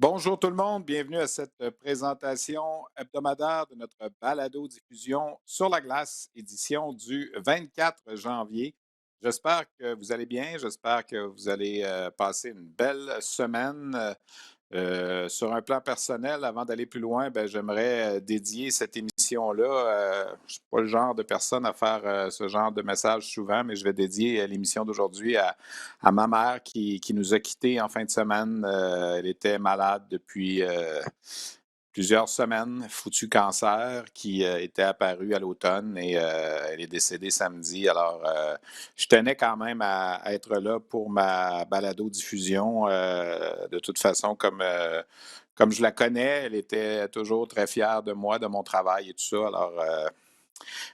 Bonjour tout le monde, bienvenue à cette présentation hebdomadaire de notre balado-diffusion sur la glace, édition du 24 janvier. J'espère que vous allez bien, j'espère que vous allez passer une belle semaine. Sur un plan personnel, avant d'aller plus loin, ben, j'aimerais dédier cette émission-là. Je ne suis pas le genre de personne à faire ce genre de message souvent, mais je vais dédier l'émission d'aujourd'hui à ma mère qui nous a quittés en fin de semaine. Elle était malade depuis plusieurs semaines, foutu cancer qui était apparu à l'automne et elle est décédée samedi. Alors, je tenais quand même à être là pour ma balado-diffusion. De toute façon, comme je la connais, elle était toujours très fière de moi, de mon travail et tout ça. Alors,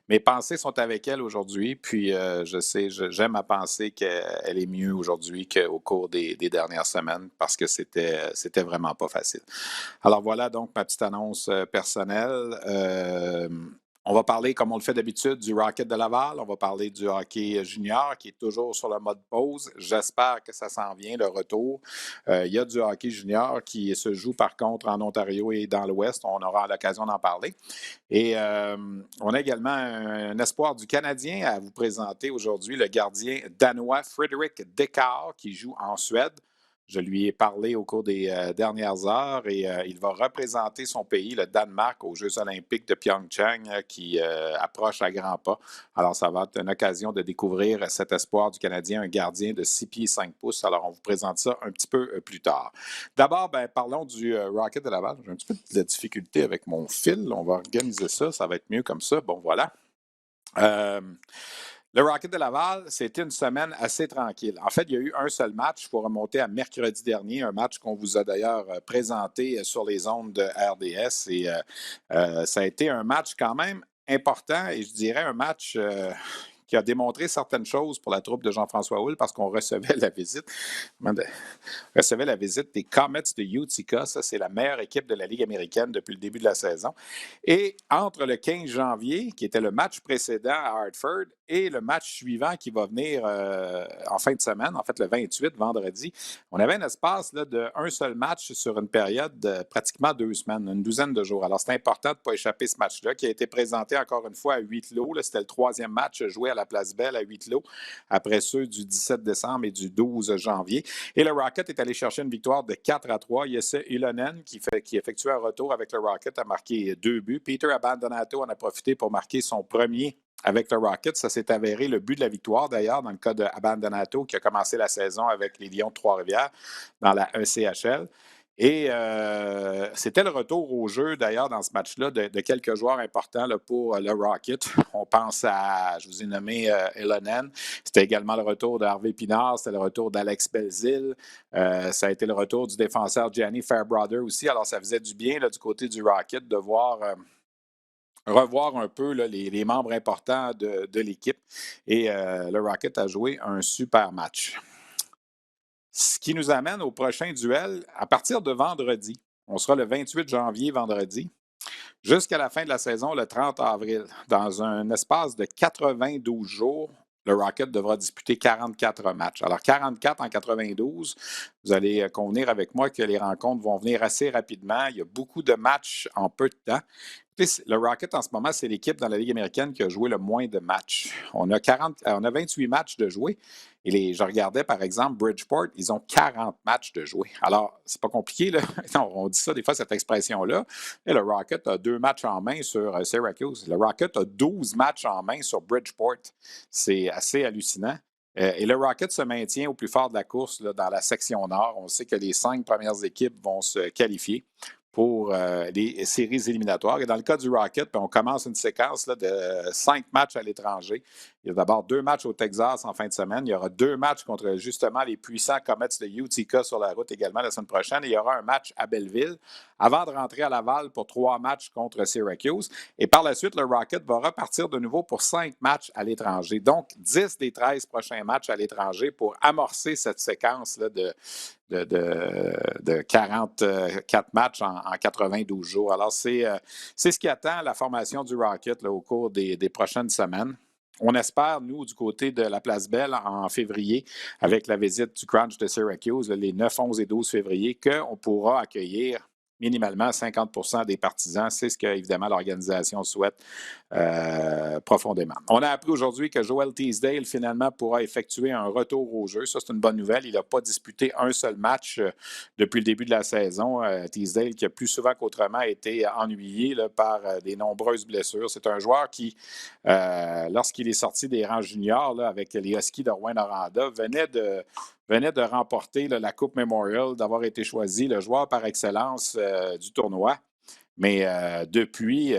mes pensées sont avec elle aujourd'hui, puis je sais, j'aime à penser qu'elle est mieux aujourd'hui qu'au cours des dernières semaines parce que c'était vraiment pas facile. Alors voilà donc ma petite annonce personnelle. On va parler, comme on le fait d'habitude, du Rocket de Laval. On va parler du hockey junior qui est toujours sur le mode pause. J'espère que ça s'en vient, le retour. Il y a du hockey junior qui se joue par contre en Ontario et dans l'Ouest. On aura l'occasion d'en parler. Et on a également un espoir du Canadien à vous présenter aujourd'hui, le gardien danois Frederick Dekar qui joue en Suède. Je lui ai parlé au cours des dernières heures et il va représenter son pays, le Danemark, aux Jeux olympiques de Pyeongchang qui approchent à grands pas. Alors, ça va être une occasion de découvrir cet espoir du Canadien, un gardien de 6 pieds 5 pouces. Alors, on vous présente ça un petit peu plus tard. D'abord, ben, parlons du Rocket de Laval. J'ai un petit peu de difficulté avec mon fil. On va organiser ça. Ça va être mieux comme ça. Bon, voilà. Euh, le Rocket de Laval, c'était une semaine assez tranquille. En fait, il y a eu un seul match. Il faut remonter à mercredi dernier, un match qu'on vous a d'ailleurs présenté sur les ondes de RDS. Et ça a été un match quand même important et je dirais un match qui a démontré certaines choses pour la troupe de Jean-François Houle parce qu'on recevait la visite recevait la visite des Comets de Utica. Ça, c'est la meilleure équipe de la Ligue américaine depuis le début de la saison. Et entre le 15 janvier, qui était le match précédent à Hartford, et le match suivant qui va venir en fin de semaine, en fait le 28, vendredi, on avait un espace là, de un seul match sur une période de pratiquement 2 semaines, une douzaine de jours. Alors, c'est important de ne pas échapper ce match-là, qui a été présenté encore une fois à huis clos. C'était le troisième match joué à la Place Belle à huis clos, après ceux du 17 décembre et du 12 janvier. Et le Rocket est allé chercher une victoire de 4-3. Jesse Ilonen, qui effectuait un retour avec le Rocket, a marqué 2 buts. Peter Abandonato en a profité pour marquer son premier avec le Rocket. Ça s'est avéré le but de la victoire, d'ailleurs, dans le cas d'Abandonato, qui a commencé la saison avec les Lions de Trois-Rivières dans la ECHL. Et c'était le retour au jeu, d'ailleurs, dans ce match-là, de quelques joueurs importants là, pour le Rocket. On pense à, je vous ai nommé Elonen. C'était également le retour de Harvey Pinard. C'était le retour d'Alex Belzil. Ça a été le retour du défenseur Gianni Fairbrother aussi. Alors, ça faisait du bien là, du côté du Rocket de voir revoir un peu là, les membres importants de l'équipe. Et le Rocket a joué un super match. Ce qui nous amène au prochain duel à partir de vendredi. On sera le 28 janvier, vendredi, jusqu'à la fin de la saison, le 30 avril. Dans un espace de 92 jours, le Rocket devra disputer 44 matchs. Alors, 44 en 92, vous allez convenir avec moi que les rencontres vont venir assez rapidement. Il y a beaucoup de matchs en peu de temps. Le Rocket, en ce moment, c'est l'équipe dans la Ligue américaine qui a joué le moins de matchs. On a 28 matchs de jouer. Et je regardais, par exemple, Bridgeport, ils ont 40 matchs de jouer. Alors, c'est pas compliqué, là. On dit ça des fois, cette expression-là. Et le Rocket a 2 matchs en main sur Syracuse. Le Rocket a 12 matchs en main sur Bridgeport. C'est assez hallucinant. Et le Rocket se maintient au plus fort de la course là, dans la section nord. On sait que les 5 premières équipes vont se qualifier pour les séries éliminatoires. Et dans le cas du Rocket, on commence une séquence là, de 5 matchs à l'étranger. Il y a d'abord 2 matchs au Texas en fin de semaine. Il y aura 2 matchs contre justement les puissants Comets de Utica sur la route également la semaine prochaine. Et il y aura un match à Belleville avant de rentrer à Laval pour 3 matchs contre Syracuse. Et par la suite, le Rocket va repartir de nouveau pour 5 matchs à l'étranger. Donc, 10 des 13 prochains matchs à l'étranger pour amorcer cette séquence là, de 44 matchs en 92 jours. Alors, c'est ce qui attend la formation du Rocket là, au cours des prochaines semaines. On espère, nous, du côté de la Place Belle, en février, avec la visite du Crunch de Syracuse, les 9, 11 et 12 février, qu'on pourra accueillir minimalement 50 des partisans. C'est ce que, évidemment, l'organisation souhaite profondément. On a appris aujourd'hui que Joel Teasdale, finalement, pourra effectuer un retour au jeu. Ça, c'est une bonne nouvelle. Il n'a pas disputé un seul match depuis le début de la saison. Teasdale, qui a plus souvent qu'autrement été ennuyé là, par des nombreuses blessures. C'est un joueur qui, lorsqu'il est sorti des rangs juniors là, avec les Huskies de Rouyn-Noranda, venait de remporter là, la Coupe Memorial, d'avoir été choisi le joueur par excellence du tournoi. Mais depuis,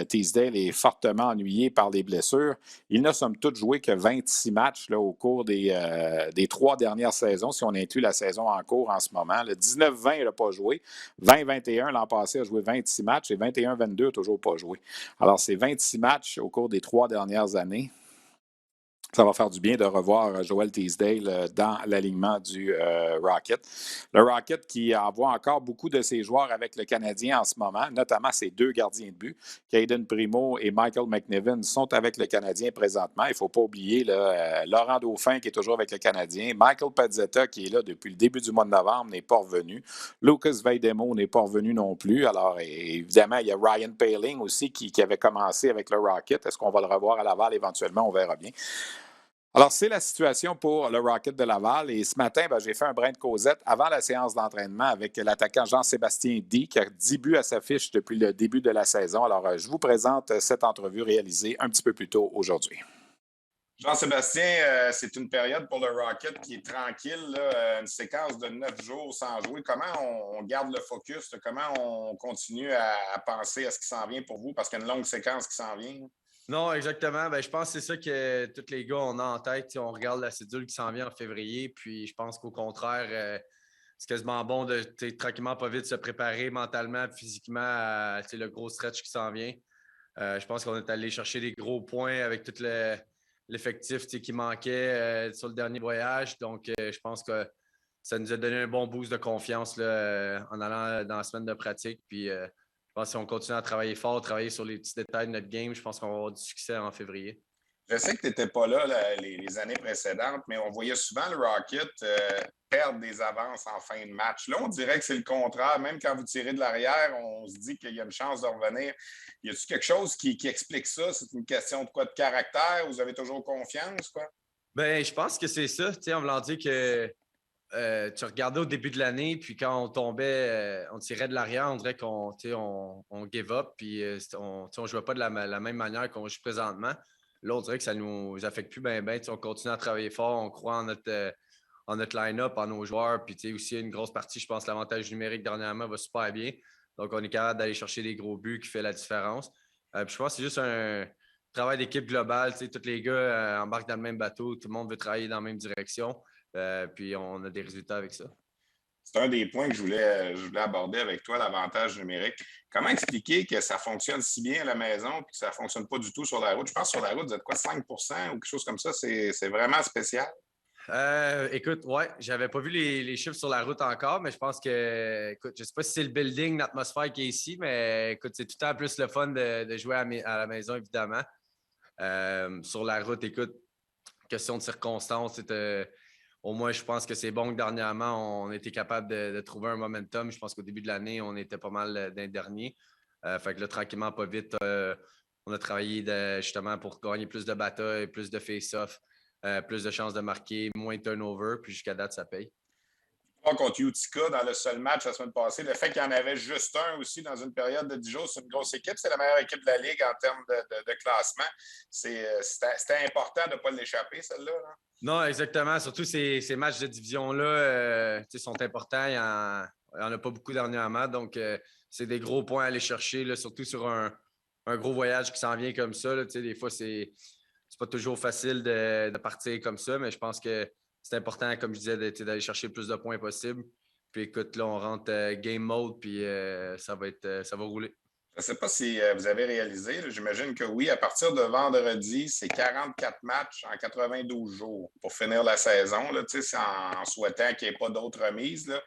Teasdale est fortement ennuyé par les blessures. Il n'a somme toute joué que 26 matchs là, au cours des 3 dernières saisons, si on inclut la saison en cours en ce moment. Le 19-20, il n'a pas joué. 20-21, l'an passé, a joué 26 matchs et 21-22 n'a toujours pas joué. Alors, c'est 26 matchs au cours des 3 dernières années. Ça va faire du bien de revoir Joel Teasdale dans l'alignement du Rocket. Le Rocket qui envoie encore beaucoup de ses joueurs avec le Canadien en ce moment, notamment ses 2 gardiens de but. Caden Primo et Michael McNiven sont avec le Canadien présentement. Il ne faut pas oublier là, Laurent Dauphin qui est toujours avec le Canadien. Michael Pezzetta qui est là depuis le début du mois de novembre n'est pas revenu. Lucas Veidemo n'est pas revenu non plus. Alors, évidemment, il y a Ryan Paling aussi qui avait commencé avec le Rocket. Est-ce qu'on va le revoir à Laval éventuellement? On verra bien. Alors, c'est la situation pour le Rocket de Laval. Et ce matin, j'ai fait un brin de causette avant la séance d'entraînement avec l'attaquant Jean-Sébastien D, qui a 10 buts à sa fiche depuis le début de la saison. Alors, je vous présente cette entrevue réalisée un petit peu plus tôt aujourd'hui. Jean-Sébastien, c'est une période pour le Rocket qui est tranquille, là, une séquence de 9 jours sans jouer. Comment on garde le focus? Comment on continue à penser à ce qui s'en vient pour vous? Parce qu'il y a une longue séquence qui s'en vient. Non, exactement. Je pense que c'est ça que tous les gars on a en tête. On regarde la cédule qui s'en vient en février. Puis je pense qu'au contraire, c'est quasiment bon de tranquillement, pas vite se préparer mentalement, physiquement à le gros stretch qui s'en vient. Je pense qu'on est allé chercher des gros points avec tout l'effectif qui manquait sur le dernier voyage. Donc, je pense que ça nous a donné un bon boost de confiance là, en allant dans la semaine de pratique. Puis, je pense que si on continue à travailler fort, travailler sur les petits détails de notre game, je pense qu'on va avoir du succès en février. Je sais que tu n'étais pas là, les années précédentes, mais on voyait souvent le Rocket perdre des avances en fin de match. Là, on dirait que c'est le contraire. Même quand vous tirez de l'arrière, on se dit qu'il y a une chance de revenir. Y a-t-il quelque chose qui explique ça? C'est une question de quoi? De caractère? Vous avez toujours confiance, quoi? Je pense que c'est ça. En voulant dire que tu regardais au début de l'année, puis quand on tombait, on tirait de l'arrière, on dirait qu'on give up, puis on ne jouait pas de la même manière qu'on joue présentement. Là, on dirait que ça ne nous affecte plus bien. On continue à travailler fort, on croit en notre line-up, en nos joueurs, puis aussi une grosse partie, je pense, l'avantage numérique dernièrement va super bien. Donc, on est capable d'aller chercher des gros buts qui fait la différence. Puis je pense que c'est juste un travail d'équipe globale. Tous les gars embarquent dans le même bateau, tout le monde veut travailler dans la même direction. Puis on a des résultats avec ça. C'est un des points que je voulais aborder avec toi, l'avantage numérique. Comment expliquer que ça fonctionne si bien à la maison et que ça ne fonctionne pas du tout sur la route? Je pense que sur la route, vous êtes quoi, 5 ou quelque chose comme ça? C'est vraiment spécial. Écoute, ouais, j'avais pas vu les chiffres sur la route encore, mais je pense que, écoute, je sais pas si c'est le building, l'atmosphère qui est ici, mais écoute, c'est tout le temps plus le fun de jouer à la maison, évidemment. Sur la route, écoute, question de circonstances, au moins, je pense que c'est bon que dernièrement, on était capable de trouver un momentum. Je pense qu'au début de l'année, on était pas mal d'un dernier. Fait que là, tranquillement, pas vite, on a travaillé justement pour gagner plus de batailles, plus de face-off, plus de chances de marquer, moins de turnover, puis jusqu'à date, ça paye. Contre Utica dans le seul match la semaine passée. Le fait qu'il y en avait juste un aussi dans une période de 10 jours, c'est une grosse équipe. C'est la meilleure équipe de la Ligue en termes de classement. C'était important de ne pas l'échapper, celle-là. Là. Non, exactement. Surtout ces matchs de division-là sont importants. Il n'y en a pas beaucoup dernièrement. Donc, c'est des gros points à aller chercher, là, surtout sur un gros voyage qui s'en vient comme ça. Là, des fois, c'est pas toujours facile de partir comme ça, mais je pense que c'est important, comme je disais, d'aller chercher le plus de points possible. Puis écoute, là, on rentre game mode, puis ça va rouler. Je ne sais pas si vous avez réalisé, là, j'imagine que oui, à partir de vendredi, c'est 44 matchs en 92 jours pour finir la saison. Là, c'est en souhaitant qu'il n'y ait pas d'autres remises. Là.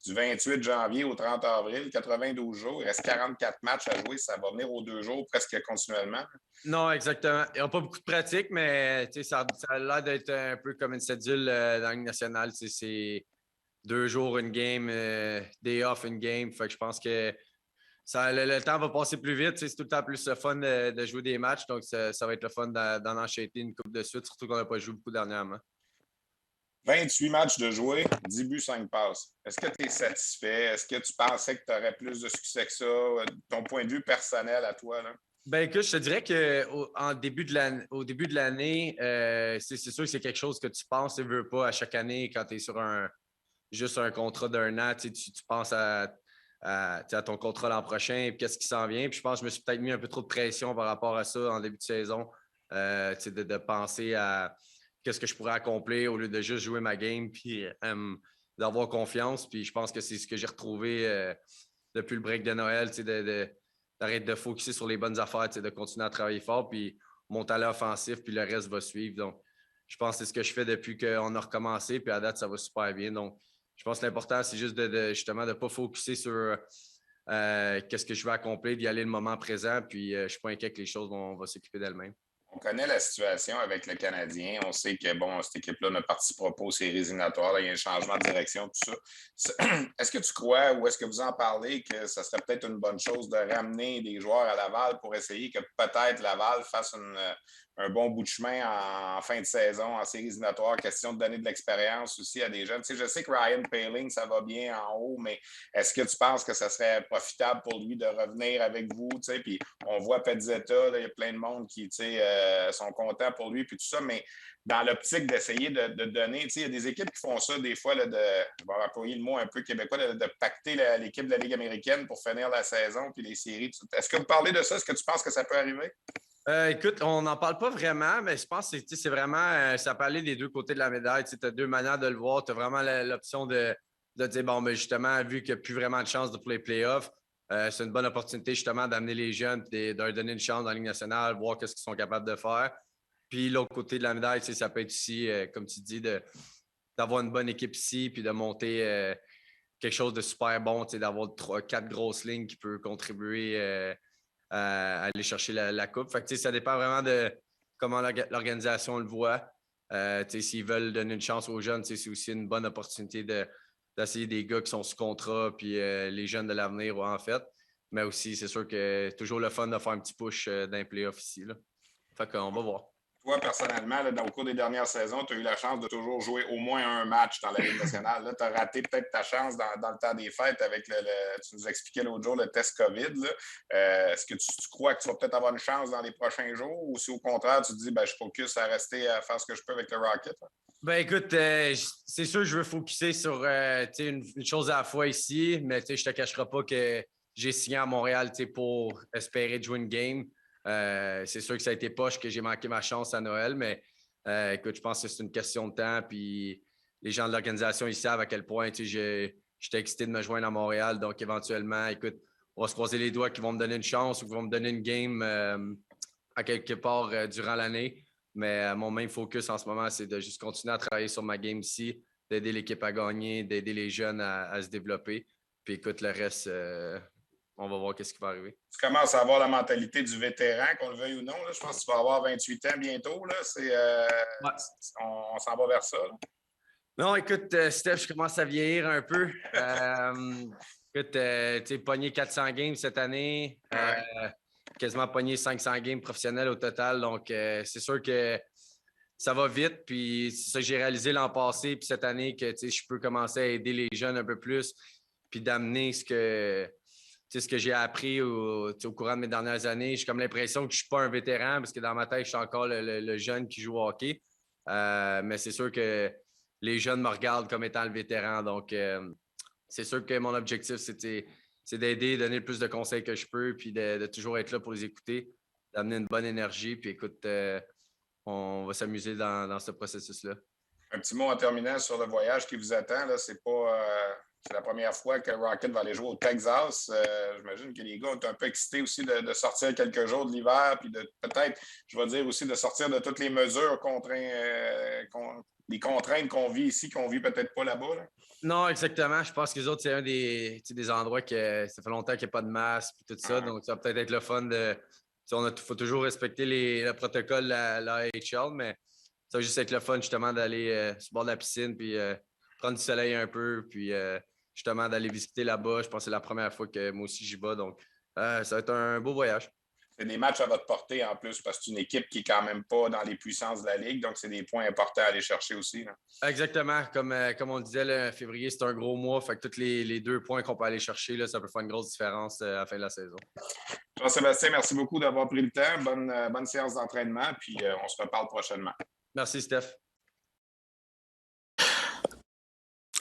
Du 28 janvier au 30 avril, 92 jours, il reste 44 matchs à jouer. Ça va venir aux 2 jours presque continuellement. Non, exactement. Ils n'ont pas beaucoup de pratique, mais ça a l'air d'être un peu comme une cédule dans la Ligue nationale. C'est 2 jours, une game, day off, une game. Fait que je pense que le temps va passer plus vite. C'est tout le temps plus le fun de jouer des matchs. Donc, ça va être le fun d'en enchaîner une coupe de suite, surtout qu'on n'a pas joué beaucoup dernièrement. 28 matchs de jouer, 10 buts, 5 passes. Est-ce que tu es satisfait? Est-ce que tu pensais que tu aurais plus de succès que ça? Ton point de vue personnel à toi, là? Ben écoute, je te dirais qu'au début de l'année, c'est sûr que c'est quelque chose que tu penses et veux pas à chaque année quand tu es sur juste un contrat d'un an. Tu penses à ton contrat l'an prochain et qu'est-ce qui s'en vient. Puis je pense que je me suis peut-être mis un peu trop de pression par rapport à ça en début de saison, de penser à qu'est-ce que je pourrais accomplir au lieu de juste jouer ma game puis d'avoir confiance. Puis je pense que c'est ce que j'ai retrouvé depuis le break de Noël, d'arrêter de focusser sur les bonnes affaires, de continuer à travailler fort, puis mon talent offensif, puis le reste va suivre. Donc, je pense que c'est ce que je fais depuis qu'on a recommencé, puis à date, ça va super bien. Donc, je pense que l'important, c'est juste justement de ne pas focusser sur qu'est-ce que je veux accomplir, d'y aller le moment présent, puis je ne suis pas inquiet que les choses vont s'occuper d'elles-mêmes. On connaît la situation avec le Canadien. On sait que bon, cette équipe-là ne participera pas aux séries éliminatoires. Là, il y a un changement de direction, tout ça. Est-ce que tu crois ou est-ce que vous en parlez que ça serait peut-être une bonne chose de ramener des joueurs à Laval pour essayer que peut-être Laval fasse un bon bout de chemin en fin de saison, en séries éliminatoires? Question de donner de l'expérience aussi à des jeunes. Tu sais, je sais que Ryan Paling, ça va bien en haut, mais est-ce que tu penses que ça serait profitable pour lui de revenir avec vous? Tu sais, puis on voit Pezzetta, il y a plein de monde qui sont contents pour lui, puis tout ça, mais dans l'optique d'essayer de donner, il y a des équipes qui font ça des fois, là, je vais employer le mot un peu québécois, de pacter l'équipe de la Ligue américaine pour finir la saison, puis les séries. Est-ce que vous parlez de ça? Est-ce que tu penses que ça peut arriver? Écoute, on n'en parle pas vraiment, mais je pense que c'est vraiment, ça peut aller des deux côtés de la médaille. Tu as deux manières de le voir. Tu as vraiment l'option de dire, bon, mais justement, vu qu'il n'y a plus vraiment de chance pour les playoffs, c'est une bonne opportunité justement d'amener les jeunes et de leur donner une chance dans la Ligue nationale, voir ce qu'ils sont capables de faire. Puis l'autre côté de la médaille, ça peut être aussi, comme tu dis, d'avoir une bonne équipe ici, puis de monter quelque chose de super bon, d'avoir 3-4 grosses lignes qui peuvent contribuer à aller chercher la coupe. Fait que, ça dépend vraiment de comment l'organisation le voit. S'ils veulent donner une chance aux jeunes, c'est aussi une bonne opportunité d'essayer des gars qui sont sous contrat, puis les jeunes de l'avenir, en fait. Mais aussi, c'est sûr que c'est toujours le fun de faire un petit push d'un playoff ici. Là. Fait qu'on va voir. Toi, personnellement, là, au cours des dernières saisons, tu as eu la chance de toujours jouer au moins un match dans la Ligue nationale. Là, tu as raté peut-être ta chance dans le temps des fêtes avec tu nous expliquais l'autre jour le test COVID. Est-ce que tu crois que tu vas peut-être avoir une chance dans les prochains jours ou si au contraire, tu te dis je focus à rester à faire ce que je peux avec le Rocket? Là? Ben écoute, c'est sûr que je veux focuser sur une chose à la fois ici, mais je te cacherai pas que j'ai signé à Montréal pour espérer jouer une game. C'est sûr que ça a été poche que j'ai manqué ma chance à Noël, mais écoute, je pense que c'est une question de temps. Puis les gens de l'organisation, ils savent à quel point j'étais excité de me joindre à Montréal. Donc éventuellement, écoute, on va se croiser les doigts qu'ils vont me donner une chance ou qu'ils vont me donner une game à quelque part durant l'année. Mais mon main focus en ce moment, c'est de juste continuer à travailler sur ma game ici, d'aider l'équipe à gagner, d'aider les jeunes à se développer. Puis écoute, le reste, on va voir qu'est-ce qui va arriver. Tu commences à avoir la mentalité du vétéran, qu'on le veuille ou non. Là. Je pense que tu vas avoir 28 ans bientôt. Là. Ouais. On s'en va vers ça. Là. Non, écoute, Steph, je commence à vieillir un peu. Écoute, tu sais, pogné 400 games cette année. Ouais. Quasiment pogné 500 games professionnels au total. Donc, c'est sûr que ça va vite. Puis, c'est ça que j'ai réalisé l'an passé. Puis, cette année, que je peux commencer à aider les jeunes un peu plus. Puis, d'amener ce que j'ai appris au courant de mes dernières années. J'ai comme l'impression que je ne suis pas un vétéran parce que dans ma tête, je suis encore le jeune qui joue au hockey. Mais c'est sûr que les jeunes me regardent comme étant le vétéran. Donc, c'est sûr que mon objectif, c'est d'aider, donner le plus de conseils que je peux, puis de toujours être là pour les écouter, d'amener une bonne énergie. Puis écoute, on va s'amuser dans ce processus-là. Un petit mot en terminant sur le voyage qui vous attend. Là, c'est pas C'est la première fois que Rocket va aller jouer au Texas. J'imagine que les gars ont un peu excités aussi de sortir quelques jours de l'hiver, puis de peut-être, je vais dire aussi, de sortir de toutes les mesures les contraintes qu'on vit ici, qu'on vit peut-être pas là-bas. Là. Non, exactement. Je pense que les autres, c'est un des endroits que ça fait longtemps qu'il n'y a pas de masque et tout ça. Donc, ça va peut-être être le fun de. Il faut toujours respecter le protocole de la AHL, mais ça va juste être le fun justement d'aller sur le bord de la piscine puis prendre du soleil un peu, puis justement d'aller visiter là-bas. Je pense que c'est la première fois que moi aussi j'y vais. Donc, ça va être un beau voyage. C'est des matchs à votre portée en plus, parce que c'est une équipe qui n'est quand même pas dans les puissances de la Ligue, donc c'est des points importants à aller chercher aussi. Là. Exactement. Comme on disait, là, février, c'est un gros mois. Fait que tous les 2 points qu'on peut aller chercher, là, ça peut faire une grosse différence à la fin de la saison. Jean-Sébastien, merci beaucoup d'avoir pris le temps. Bonne séance d'entraînement, puis on se reparle prochainement. Merci, Steph.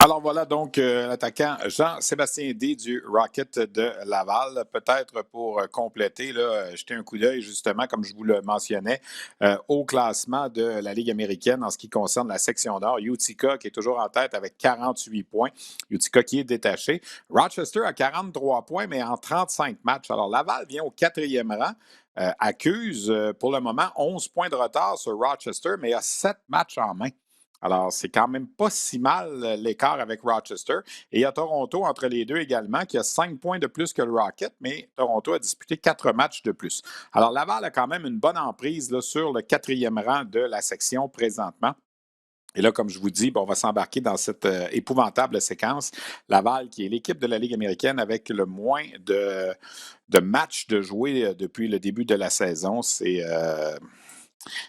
Alors voilà donc l'attaquant Jean-Sébastien D du Rocket de Laval. Peut-être pour compléter, là, jeter un coup d'œil justement, comme je vous le mentionnais, au classement de la Ligue américaine en ce qui concerne la section nord. Utica qui est toujours en tête avec 48 points. Utica qui est détaché. Rochester a 43 points, mais en 35 matchs. Alors Laval vient au 4e rang. Accuse pour le moment 11 points de retard sur Rochester, mais a 7 matchs en main. Alors, c'est quand même pas si mal l'écart avec Rochester. Et il y a Toronto entre les deux également, qui a 5 points de plus que le Rocket, mais Toronto a disputé 4 matchs de plus. Alors, Laval a quand même une bonne emprise là, sur le 4e rang de la section présentement. Et là, comme je vous dis, on va s'embarquer dans cette épouvantable séquence. Laval, qui est l'équipe de la Ligue américaine avec le moins de matchs de jouer depuis le début de la saison. C'est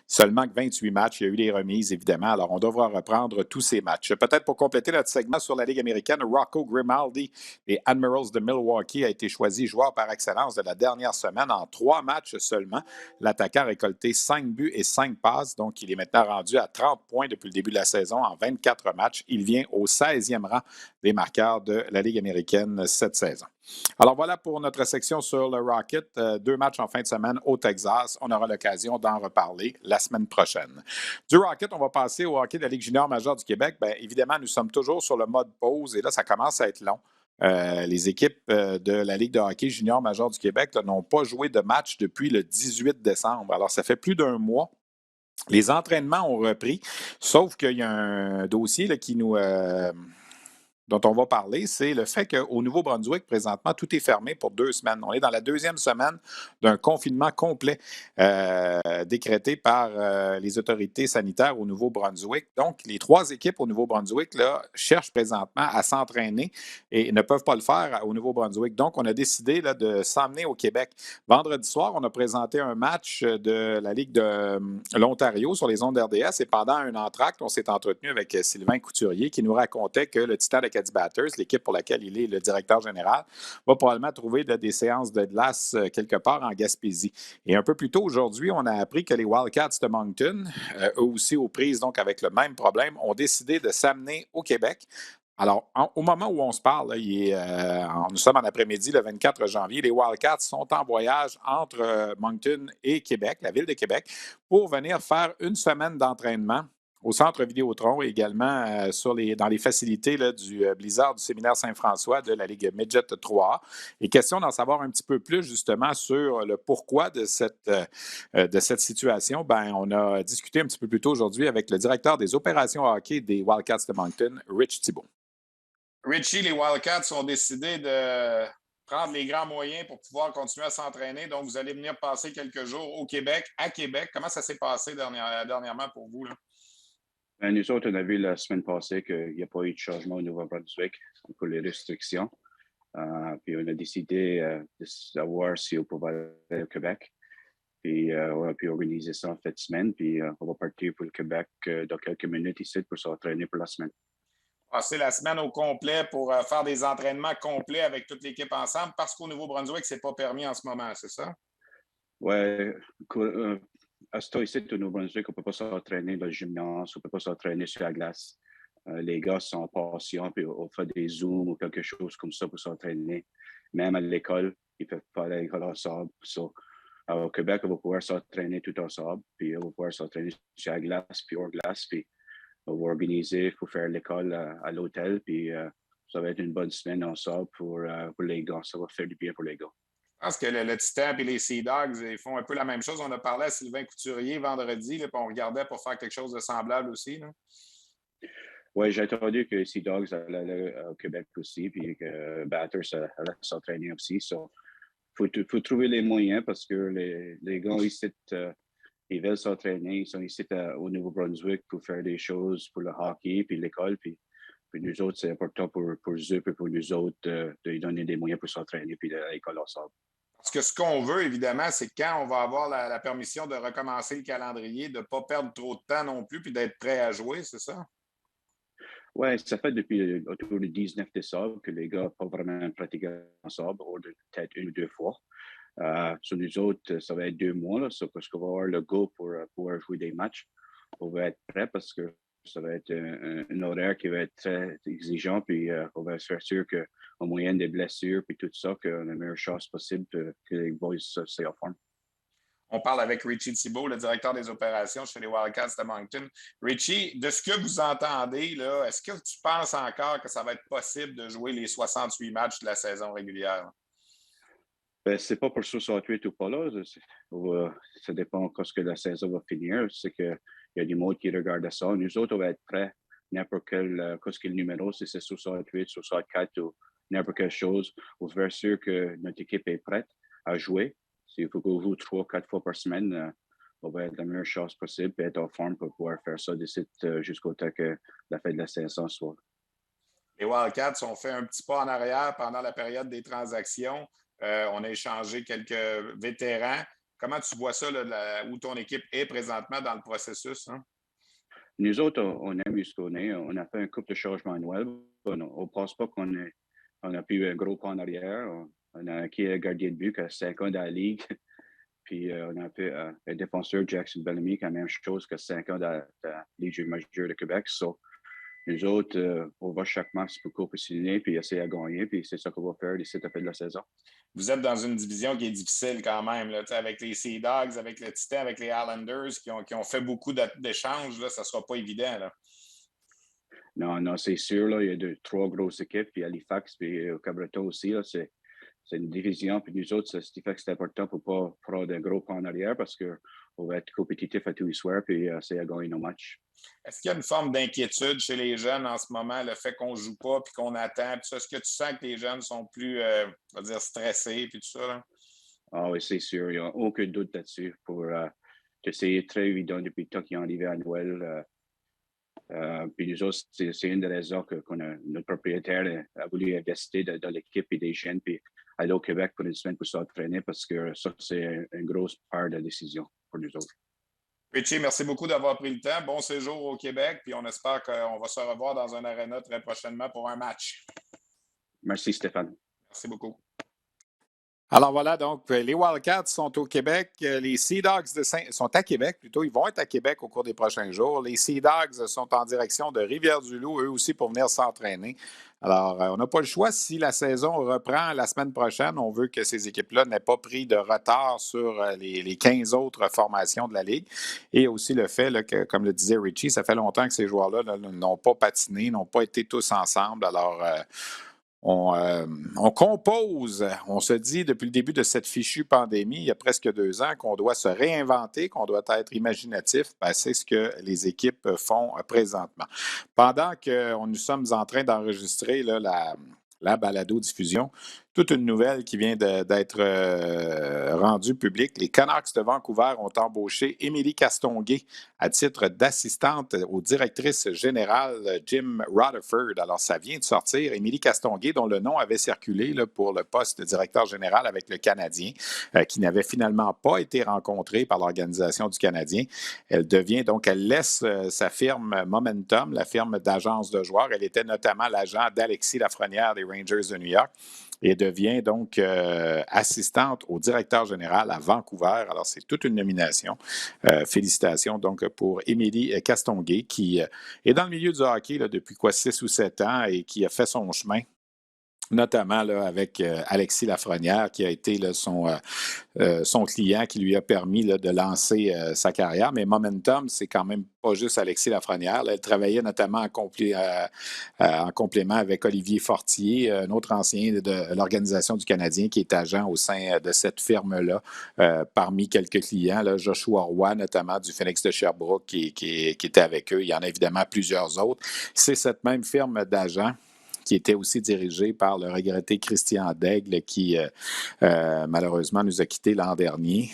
seulement que 28 matchs. Il y a eu des remises, évidemment. Alors, on devra reprendre tous ces matchs. Peut-être pour compléter notre segment sur la Ligue américaine, Rocco Grimaldi des Admirals de Milwaukee a été choisi joueur par excellence de la dernière semaine en 3 matchs seulement. L'attaquant a récolté 5 buts et 5 passes. Donc, il est maintenant rendu à 30 points depuis le début de la saison en 24 matchs. Il vient au 16e rang des marqueurs de la Ligue américaine cette saison. Alors voilà pour notre section sur le Rocket. 2 matchs en fin de semaine au Texas. On aura l'occasion d'en reparler la semaine prochaine. Du Rocket, on va passer au hockey de la Ligue junior majeure du Québec. Bien, évidemment, nous sommes toujours sur le mode pause et là, ça commence à être long. Les équipes de la Ligue de hockey junior majeure du Québec n'ont pas joué de match depuis le 18 décembre. Alors, ça fait plus d'un mois. Les entraînements ont repris, sauf qu'il y a un dossier là, dont on va parler, c'est le fait qu'au Nouveau-Brunswick, présentement, tout est fermé pour 2 semaines. On est dans la 2e semaine d'un confinement complet décrété par les autorités sanitaires au Nouveau-Brunswick. Donc, les 3 équipes au Nouveau-Brunswick là, cherchent présentement à s'entraîner et ne peuvent pas le faire au Nouveau-Brunswick. Donc, on a décidé là, de s'emmener au Québec. Vendredi soir, on a présenté un match de la Ligue de l'Ontario sur les ondes RDS et pendant un entracte, on s'est entretenu avec Sylvain Couturier qui nous racontait que le Titan de Batters, l'équipe pour laquelle il est le directeur général, va probablement trouver des séances de glace quelque part en Gaspésie. Et un peu plus tôt aujourd'hui, on a appris que les Wildcats de Moncton, eux aussi aux prises donc avec le même problème, ont décidé de s'amener au Québec. Alors, au moment où on se parle, là, nous sommes en après-midi, le 24 janvier, les Wildcats sont en voyage entre Moncton et Québec, la ville de Québec, pour venir faire une semaine d'entraînement au centre Vidéotron et également dans les facilités là, du Blizzard du séminaire Saint-François de la Ligue Midget 3A. Et question d'en savoir un petit peu plus justement sur le pourquoi de cette situation. Ben, on a discuté un petit peu plus tôt aujourd'hui avec le directeur des opérations hockey des Wildcats de Moncton, Rich Thibault. Richie, les Wildcats ont décidé de prendre les grands moyens pour pouvoir continuer à s'entraîner. Donc, vous allez venir passer quelques jours au Québec, à Québec. Comment ça s'est passé dernièrement pour vous? Là? Nous autres, on a vu la semaine passée qu'il n'y a pas eu de changement au Nouveau-Brunswick pour les restrictions. Puis on a décidé de savoir si on pouvait aller au Québec. Puis on a pu organiser ça en fin de semaine. Puis on va partir pour le Québec dans quelques minutes ici pour s'entraîner pour la semaine. Passer la semaine au complet pour faire des entraînements complets avec toute l'équipe ensemble parce qu'au Nouveau-Brunswick, ce n'est pas permis en ce moment, c'est ça? Oui. À ce temps ici, au Nouveau-Brunswick, on ne peut pas s'entraîner dans le gymnase, on ne peut pas s'entraîner sur la glace. Les gars sont patients, puis on fait des zooms ou quelque chose comme ça pour s'entraîner. Même à l'école, ils ne peuvent pas aller à l'école ensemble. Au Québec, on va pouvoir s'entraîner tout ensemble, puis on va pouvoir s'entraîner sur la glace, puis hors glace, puis on va organiser pour faire l'école à l'hôtel, puis ça va être une bonne semaine ensemble pour les gars. Ça va faire du bien pour les gars. Je pense que le Titan et les Sea Dogs, ils font un peu la même chose. On a parlé à Sylvain Couturier vendredi, là, puis on regardait pour faire quelque chose de semblable aussi. Oui, j'ai entendu que Sea Dogs allaient au Québec aussi, puis que Batters allait s'entraîner aussi. Faut trouver les moyens parce que les gars ici, ils veulent s'entraîner. Ils sont ici au Nouveau-Brunswick pour faire des choses pour le hockey, puis l'école. Puis nous autres, c'est important pour eux et pour nous autres de lui donner des moyens pour s'entraîner puis à l'école ensemble. Parce que ce qu'on veut, évidemment, c'est quand on va avoir la permission de recommencer le calendrier, de ne pas perdre trop de temps non plus, puis d'être prêt à jouer, c'est ça? Oui, ça fait depuis autour du 19 décembre que les gars n'ont pas vraiment pratiqué ensemble, peut-être une ou deux fois. Sur nous autres, ça va être 2 mois, là, parce qu'on va avoir le go pour pouvoir jouer des matchs. On va être prêt parce que ça va être un horaire qui va être très exigeant, puis on va se faire sûr qu'en moyenne des blessures, puis tout ça, qu'on a la meilleure chance possible que les boys soient en forme. On parle avec Richie Thibault, le directeur des opérations chez les Wildcats de Moncton. Richie, de ce que vous entendez, là, est-ce que tu penses encore que ça va être possible de jouer les 68 matchs de la saison régulière? Ben, c'est pas pour 68 ou pas là. Ça dépend quand ce que la saison va finir. C'est qu'il y a des mots qui regardent ça. Nous autres, on va être prêts. N'importe quel, quel numéro, si c'est 68, 64 ou n'importe quelle chose, on va faire sûr que notre équipe est prête à jouer. S'il faut qu'on joue 3-4 fois par semaine, on va être la meilleure chance possible et être en forme pour pouvoir faire ça d'ici jusqu'au temps que la fin de la saison soit. Les Wildcats ont fait un petit pas en arrière pendant la période des transactions. On a échangé quelques vétérans. Comment tu vois ça, là, où ton équipe est présentement dans le processus? Hein? Nous autres, on aime ce qu'on est. On a fait un couple de changements annuels. On ne pense pas qu'on a pu un gros pas en arrière. On a acquis un gardien de but qui a 5 ans dans la ligue. Puis on a fait un défenseur, Jackson Bellamy, qui a la même chose que 5 ans dans la Ligue majeure de Québec. So, nous autres, on va chaque match pour compétitionner puis essayer à gagner. Puis c'est ça qu'on va faire d'ici à la fin de la saison. Vous êtes dans une division qui est difficile quand même, là, avec les Sea Dogs, avec le Titan, avec les Islanders qui ont fait beaucoup d'échanges. Là, ça ne sera pas évident. Là. Non, c'est sûr. Là, il y a 3 grosses équipes. Puis Halifax, puis Cabreton aussi. Là, c'est une division. Puis nous autres, ce qui fait que c'est important pour ne pas prendre un gros pas en arrière parce qu'on va être compétitif à tous les soirs puis essayer à gagner nos matchs. Est-ce qu'il y a une forme d'inquiétude chez les jeunes en ce moment, le fait qu'on ne joue pas puis qu'on attend? Est-ce que tu sens que les jeunes sont plus, on va dire, stressés puis tout ça? Là? Ah oui, c'est sûr. Il n'y a aucun doute là-dessus. C'est très évident depuis le temps qu'ils sont arrivés à Noël. Puis nous autres, c'est une des raisons que notre propriétaire a voulu investir dans l'équipe et des jeunes puis aller au Québec pour une semaine pour s'entraîner parce que ça, c'est une grosse part de la décision pour nous autres. Richie, merci beaucoup d'avoir pris le temps. Bon séjour au Québec, puis on espère qu'on va se revoir dans un aréna très prochainement pour un match. Merci, Stéphane. Merci beaucoup. Alors voilà, donc les Wildcats sont au Québec. Les Sea Dogs sont à Québec, plutôt. Ils vont être à Québec au cours des prochains jours. Les Sea Dogs sont en direction de Rivière-du-Loup, eux aussi, pour venir s'entraîner. Alors, on n'a pas le choix. Si la saison reprend la semaine prochaine, on veut que ces équipes-là n'aient pas pris de retard sur les 15 autres formations de la Ligue. Et aussi le fait là, que, comme le disait Richie, ça fait longtemps que ces joueurs-là n'ont pas patiné, n'ont pas été tous ensemble. Alors, on compose, on se dit depuis le début de cette fichue pandémie, il y a presque 2 ans, qu'on doit se réinventer, qu'on doit être imaginatif. Ben, c'est ce que les équipes font présentement. Pendant que nous sommes en train d'enregistrer là, la balado-diffusion, toute une nouvelle qui vient d'être rendue publique. Les Canucks de Vancouver ont embauché Émilie Castonguay à titre d'assistante aux directrices générales Jim Rutherford. Alors, ça vient de sortir. Émilie Castonguay, dont le nom avait circulé là, pour le poste de directeur général avec le Canadien, qui n'avait finalement pas été rencontré par l'Organisation du Canadien. Elle laisse sa firme Momentum, la firme d'agence de joueurs. Elle était notamment l'agent d'Alexis Lafrenière des Rangers de New York et devient donc assistante au directeur général à Vancouver. Alors, c'est toute une nomination. Félicitations donc pour Émilie Castonguay, qui est dans le milieu du hockey là, depuis 6 ou 7 ans et qui a fait son chemin notamment là, avec Alexis Lafrenière, qui a été là, son client qui lui a permis là, de lancer sa carrière. Mais Momentum, c'est quand même pas juste Alexis Lafrenière. Là, elle travaillait notamment en complément avec Olivier Fortier, un autre ancien de l'Organisation du Canadien qui est agent au sein de cette firme-là, parmi quelques clients. Là, Joshua Roy, notamment du Phoenix de Sherbrooke, qui était avec eux. Il y en a évidemment plusieurs autres. C'est cette même firme d'agents qui était aussi dirigé par le regretté Christian Daigle, qui malheureusement nous a quittés l'an dernier.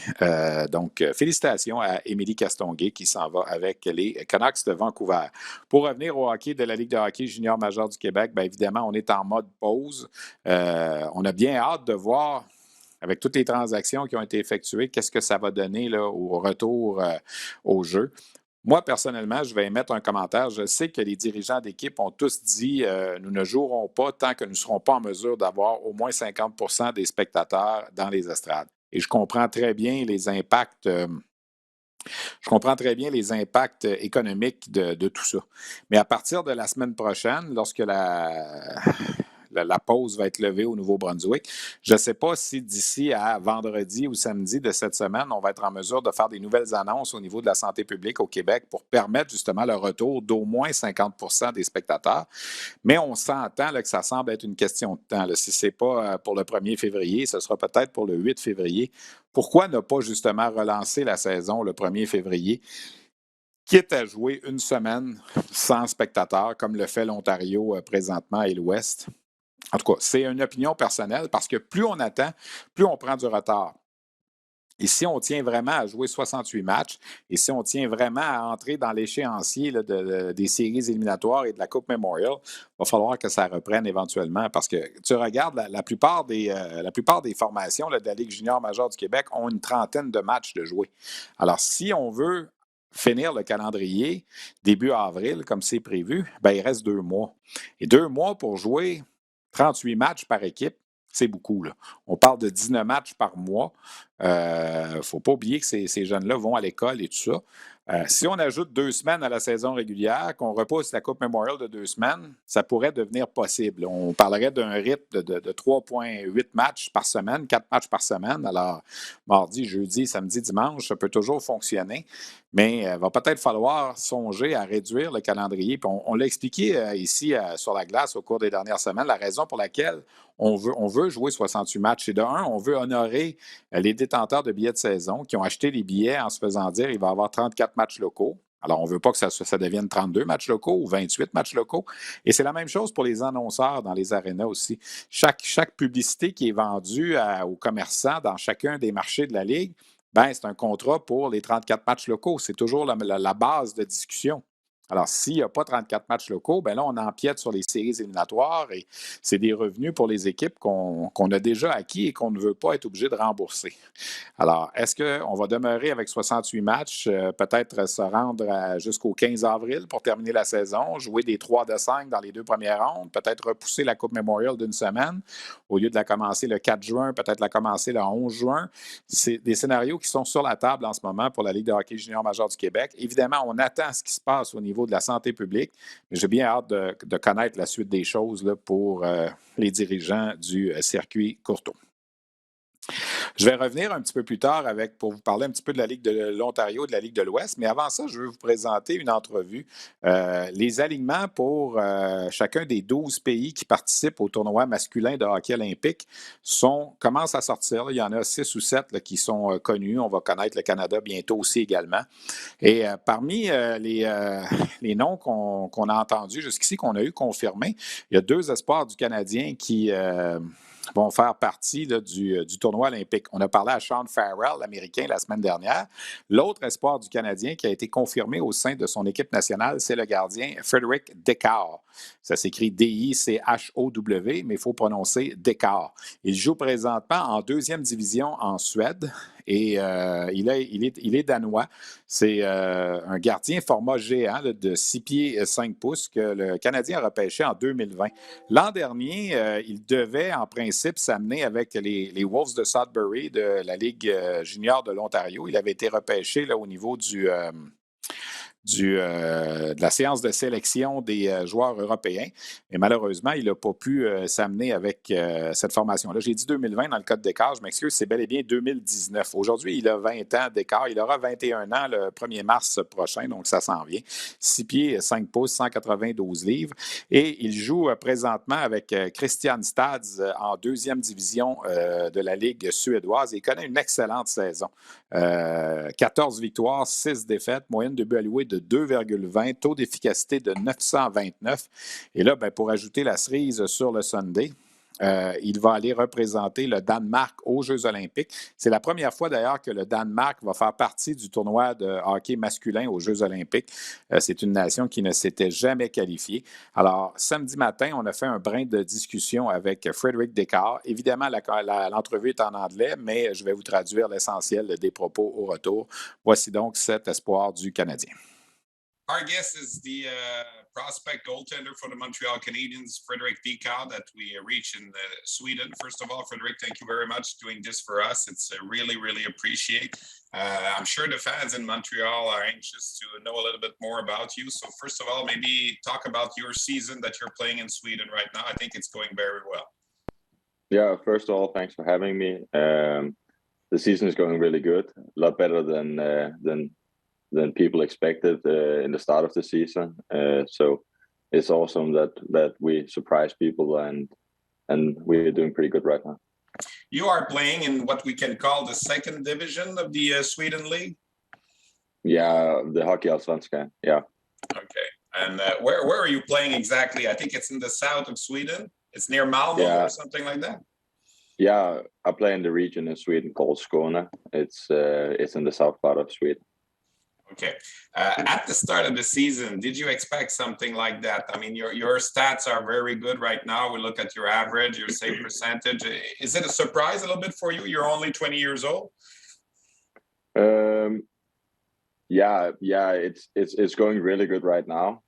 Donc, félicitations à Émilie Castonguay qui s'en va avec les Canucks de Vancouver. Pour revenir au hockey de la Ligue de hockey junior majeur du Québec, bien évidemment, on est en mode pause. On a bien hâte de voir avec toutes les transactions qui ont été effectuées, qu'est-ce que ça va donner là, au retour au jeu. Moi, personnellement, je vais émettre un commentaire. Je sais que les dirigeants d'équipe ont tous dit nous ne jouerons pas tant que nous ne serons pas en mesure d'avoir au moins 50 des spectateurs dans les estrades. Et je comprends très bien les impacts. Je comprends très bien les impacts économiques de tout ça. Mais à partir de la semaine prochaine, lorsque la pause va être levée au Nouveau-Brunswick. Je ne sais pas si d'ici à vendredi ou samedi de cette semaine, on va être en mesure de faire des nouvelles annonces au niveau de la santé publique au Québec pour permettre justement le retour d'au moins 50 des spectateurs. Mais on s'entend là, que ça semble être une question de temps. Là. Si ce n'est pas pour le 1er février, ce sera peut-être pour le 8 février. Pourquoi ne pas justement relancer la saison le 1er février? Quitte à jouer une semaine sans spectateurs, comme le fait l'Ontario présentement et l'Ouest. En tout cas, c'est une opinion personnelle parce que plus on attend, plus on prend du retard. Et si on tient vraiment à jouer 68 matchs et si on tient vraiment à entrer dans l'échéancier là, des séries éliminatoires et de la Coupe Memorial, il va falloir que ça reprenne éventuellement parce que tu regardes la plupart des formations là, de la Ligue junior majeure du Québec ont une trentaine de matchs de jouer. Alors, si on veut finir le calendrier début avril, comme c'est prévu, ben, il reste 2 mois. Et 2 mois pour jouer 38 matchs par équipe, c'est beaucoup. Là. On parle de 19 matchs par mois. Il ne faut pas oublier que ces jeunes-là vont à l'école et tout ça. Si on ajoute 2 semaines à la saison régulière, qu'on repousse la Coupe Memorial de 2 semaines, ça pourrait devenir possible. On parlerait d'un rythme de 3,8 matchs par semaine, 4 matchs par semaine. Alors, mardi, jeudi, samedi, dimanche, ça peut toujours fonctionner. Mais il va peut-être falloir songer à réduire le calendrier. Puis on l'a expliqué ici sur la glace au cours des dernières semaines, la raison pour laquelle on veut jouer 68 matchs. C'est de un, on veut honorer les détenteurs de billets de saison qui ont acheté les billets en se faisant dire qu'il va y avoir 34 matchs locaux. Alors, on ne veut pas que ça devienne 32 matchs locaux ou 28 matchs locaux. Et c'est la même chose pour les annonceurs dans les arénas aussi. Chaque publicité qui est vendue aux commerçants dans chacun des marchés de la Ligue, ben, c'est un contrat pour les 34 matchs locaux. C'est toujours la base de discussion. Alors, s'il n'y a pas 34 matchs locaux, ben là, on empiète sur les séries éliminatoires et c'est des revenus pour les équipes qu'on a déjà acquis et qu'on ne veut pas être obligé de rembourser. Alors, est-ce qu'on va demeurer avec 68 matchs, peut-être se rendre jusqu'au 15 avril pour terminer la saison, jouer des 3 de 5 dans les 2 premières rondes, peut-être repousser la Coupe Memorial d'une semaine, au lieu de la commencer le 4 juin, peut-être la commencer le 11 juin. C'est des scénarios qui sont sur la table en ce moment pour la Ligue de hockey junior majeur du Québec. Évidemment, on attend ce qui se passe au niveau de la santé publique, mais j'ai bien hâte de connaître la suite des choses là, pour les dirigeants du circuit Courtois. Je vais revenir un petit peu plus tard pour vous parler un petit peu de la Ligue de l'Ontario et de la Ligue de l'Ouest, mais avant ça, je veux vous présenter une entrevue. Les alignements pour chacun des 12 pays qui participent au tournoi masculin de hockey olympique commencent à sortir. Là. Il y en a 6 ou 7 là, qui sont connus. On va connaître le Canada bientôt aussi également. Et parmi les noms qu'on a entendus jusqu'ici, qu'on a eu confirmés, il y a 2 espoirs du Canadien qui vont faire partie là, du tournoi olympique. On a parlé à Sean Farrell, l'Américain, la semaine dernière. L'autre espoir du Canadien qui a été confirmé au sein de son équipe nationale, c'est le gardien Frederick Decker. Ça s'écrit D-I-C-H-O-W, mais il faut prononcer Decker. Il joue présentement en 2e division en Suède et il est danois. C'est un gardien format géant là, de 6 pieds 5 pouces que le Canadien a repêché en 2020. L'an dernier, il devait en principe s'amener avec les Wolves de Sudbury de la Ligue junior de l'Ontario. Il avait été repêché là, au niveau du de la séance de sélection des joueurs européens. Et malheureusement, il n'a pas pu s'amener avec cette formation-là. J'ai dit 2020 dans le code d'écart, je m'excuse, c'est bel et bien 2019. Aujourd'hui, il a 20 ans d'écart. Il aura 21 ans le 1er mars prochain, donc ça s'en vient. 6 pieds, 5 pouces, 192 livres. Et il joue présentement avec Christian Stads en deuxième division de la Ligue suédoise. Il connaît une excellente saison. 14 victoires, 6 défaites, moyenne de buts alloués de 2,20, taux d'efficacité de 929. Et là, pour ajouter la cerise sur le Sunday, il va aller représenter le Danemark aux Jeux olympiques. C'est la première fois d'ailleurs que le Danemark va faire partie du tournoi de hockey masculin aux Jeux olympiques. C'est une nation qui ne s'était jamais qualifiée. Alors, samedi matin, on a fait un brin de discussion avec Frédéric Descartes. Évidemment, l'entrevue est en anglais, mais je vais vous traduire l'essentiel des propos au retour. Voici donc cet espoir du Canadien. Our guest is the prospect goaltender for the Montreal Canadiens, Frédéric Descartes, that we reach in Sweden. First of all, Frédéric, thank you very much for doing this for us. It's really, really appreciate. I'm sure the fans in Montreal are anxious to know a little bit more about you. So first of all, maybe talk about your season that you're playing in Sweden right now. I think it's going very well. Yeah, first of all, thanks for having me. The season is going really good, a lot better than people expected in the start of the season. So it's awesome that we surprise people and we're doing pretty good right now. You are playing in what we can call the second division of the Sweden League? Yeah, the Hockey Allsvenskan, yeah. Okay, and where are you playing exactly? I think it's in the south of Sweden. It's near Malmö or something like that? Yeah, I play in the region in Sweden called Skåne. It's in the south part of Sweden. Okay. At the start of the season, did you expect something like that? I mean, your stats are very good right now. We look at your average, your save percentage. Is it a surprise a little bit for you? You're only 20 years old. Yeah, it's going really good right now.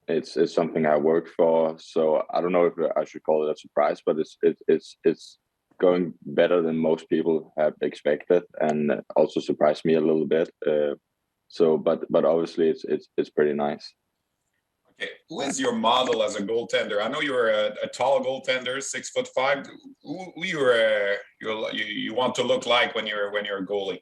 It's something I worked for, so I don't know if I should call it a surprise, but it's going better than most people have expected, and also surprised me a little bit. But obviously it's pretty nice. Okay, who is your model as a goaltender? I know you're a tall goaltender, 6'5". Who you want to look like when you're a goalie?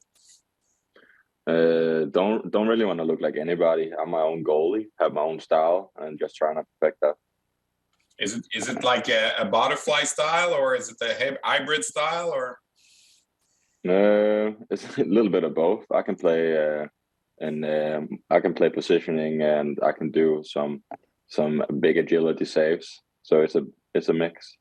Don't really want to look like anybody. I'm my own goalie, have my own style, and just trying to perfect that. Is it like a butterfly style, or is it a hybrid style, or? It's a little bit of both. I can play I can play positioning, and I can do some big agility saves. So it's a mix.